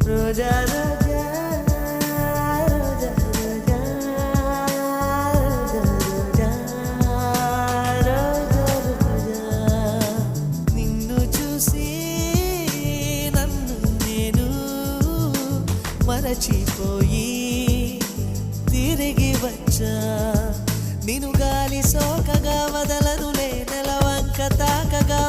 రోజా రోజా రోజా రోజా రోజా రోజా రోజా నిన్ను చూసి నన్ను నేను మరచిపోయి తిరిగి వచ్చా నిన్ను గాలి సోకగా వదలనులే నెలవంక తాకగా